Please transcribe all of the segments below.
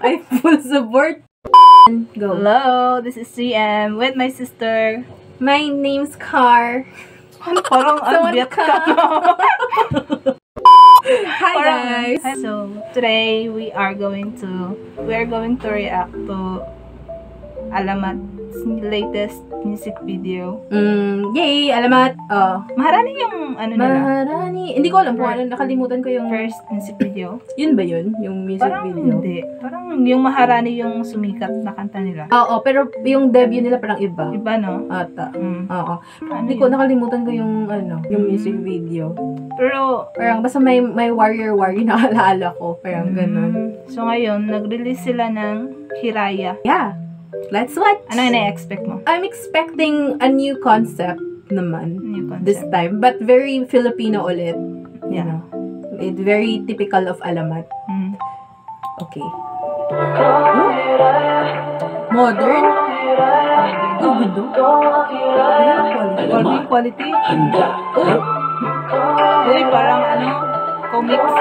I full support. Go. Hello, this is CM with my sister. My name's Car. Parang unbit ka. Hi guys. So today we are going to react to Alamat's latest music video. Yay! Alamat. Maharani yung ano nila. Maharani. Hindi ko alam kung ano. Nakalimutan ko yung First music video. Yun ba yun? Yung music Parang video? hindi. Parang yung Maharani yung sumikat na kanta nila. Oo, pero yung debut nila parang iba. Iba, no? Ata. Mm. Oo. Ano Hindi ko nakalimutan ko yung yung music video. Pero Parang basta may warrior na alaala ko. Parang ganun. So ngayon, nag-release sila ng Hiraya. Yeah. Let's watch. Ano yung na-expect mo? I'm expecting a new concept naman. New concept. This time. But very Filipino ulit. You Yeah. know. It's very typical of Alamat. Mm. Okay. Oh. Modern? Oh, gundo. Quality? Quality? Oh. Uy, parang ano, comics.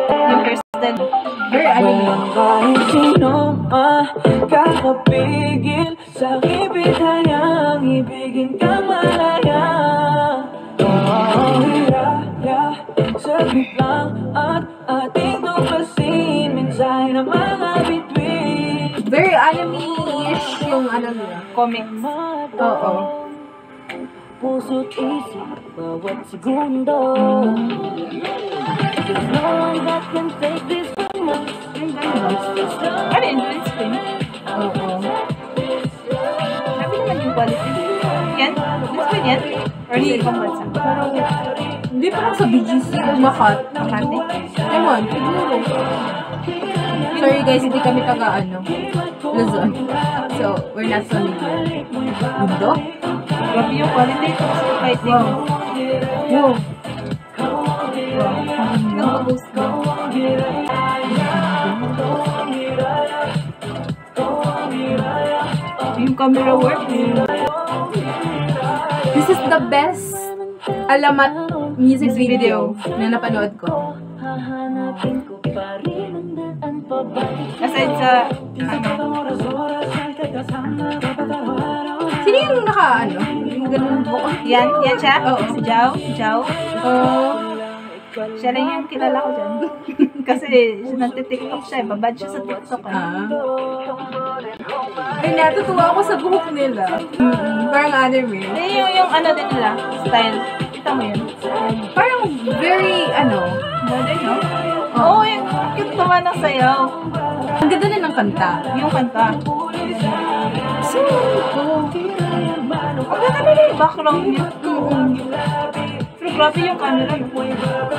Yung hairstyle. Very anime. Kahit sino kakapigil sa ibigayang ibigin kang malaya. Hiraya, saglit lang at ating tuklasin mensahe ng mga bituin. Very anime-ish yung ano nila. Comics. Oo. Puso't isip, bawat segundo. There's no one that can take this from us. Ano yun? Green screen? Oo. Sabi naman yung quality. Yan? Green screen yan? Or sa ibang bansa? Hindi parang sa BGC o Makati. Makati? Ewan, siguro. Sorry guys, hindi kami taga Luzon. So, we're not familiar. Mundo? Grabe yung quality. Lighting. Wow. Nag-boost ko. Yung camera work. This is the best Alamat music video na napanood ko. Aside sa, Sino yung yung ganun buko? yan siya? Oo. Si Jao? Oh. Siya lang yung kilala ko dyan. Kasi nagtitiktok siya, babad siya sa TikTok. Ay, natutuwa ako sa buhok nila. Parang anime. Yung ano din nila, style. Kita mo yun? Parang very, Modern, no? Oo, yung cute naman ng sayaw. ang ganda na ng kanta. Yung kanta. So, Ang ganda na yung background niya. Pero grabe yung camera.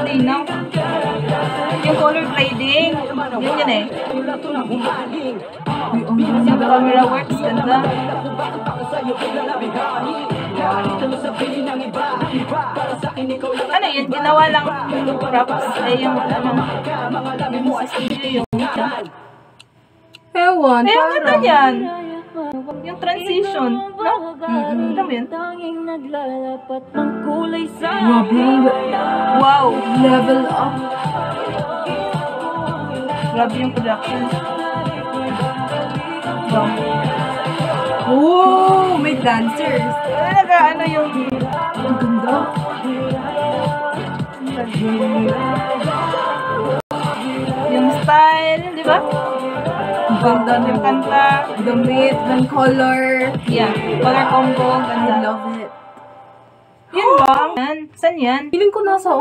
Linaw. Yung color grading. Yun eh. Yung camera works. Ganda. Ano yun? Ginawa lang props. Ay yung studio yung ewan. ay, ang ganda Parang, yan. Yung transition. No? Alam mo yun? Wow. level up. Grabe yung production. Wow. Oh, may dancers. Ano yung Ang ganda. yung style, di ba? Ang ganda ng Yung kanta. damit, ng color. Yeah. Color combo. I Ganda. love it. Yun ba? Yan. Saan yan? Feeling ko nasa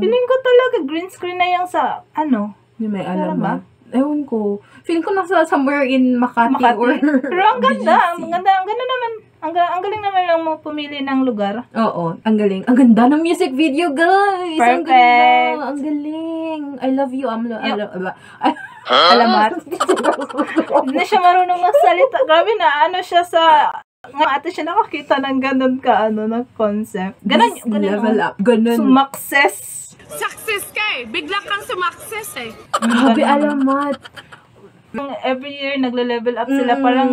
Feeling ko talaga green screen na yung sa Yung may Meron alam ba? Ewan ko. Feeling ko nasa somewhere in Makati, Makati. or Pero ang ganda. BGC. Ang ganda. Ang ganda naman. Ang galing naman lang mo pumili ng lugar. Oo, ang galing. Ang ganda ng music video, guys! Ang Perfect. ganda! Ang galing! I love you, Alamat. Hindi na siya marunong magsalita. Grabe na, siya sa... Nga ate siya nakakita ng ganun ng concept. Ganun, level up. Ganun. Sumakses. Success ka eh. Bigla kang sumakses eh. Grabe, Alamat. Every year, nagle-level up sila. Parang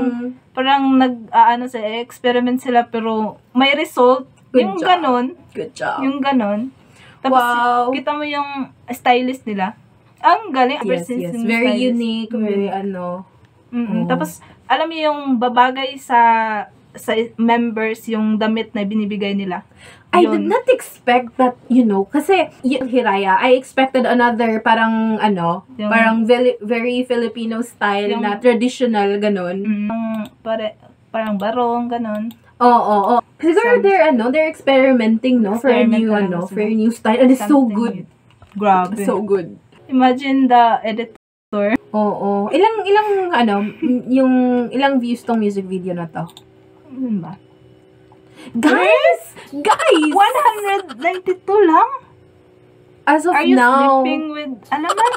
experiment sila, pero may result. Good yung job. ganun. Good job. Yung ganun. Tapos, Wow. kita mo yung stylist nila. Ang galing. ever Yes, since yes. yung Very styles. unique, very ano. Oo. Tapos, alam niyo yung babagay sa members yung damit na binibigay nila. I Yun. did not expect that, kasi yung Hiraya, I expected another parang Yung- parang very Filipino style Yung- na traditional ganun. Parang barong, ganon. Oo. Siguro they're experimenting, no, for a new Experiment talaga for a new style, and it's so Something good. new. Grabe. So good. Imagine the editor. Oo. Yung ilang views tong music video na to? Ano ba? Guys! 192 lang? As of Are you now, sleeping with Alamat?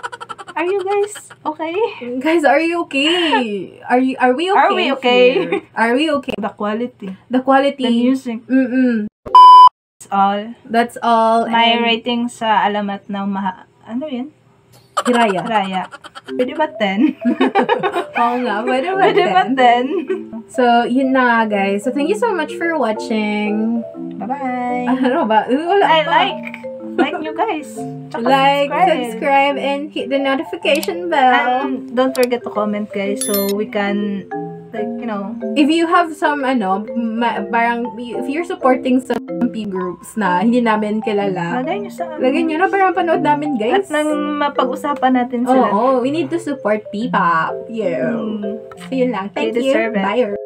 Are you guys okay? guys, are you okay? Are we okay? Are we okay? here? Are we okay? The quality. The quality. The music. That's All. That's all. May and rating sa Alamat na ano yun? Hiraya. Raya. Pwede ba 10? Oo nga, pwede ba Pwede ba din? 10? So, yun na nga, guys. So, thank you so much for watching. Bye-bye. Ano ba? Wala I pa. like nyo guys. Tsaka Like, subscribe, and hit the notification bell. And don't forget to comment guys so we can If you have some, parang, if you're supporting some P groups na hindi namin kilala, lagay nyo na parang panood namin, guys. At nang mapag-usapan natin sila. Oo, we need to support P-pop. Yeah. So, yun lang. Thank They you. deserve it. Bye.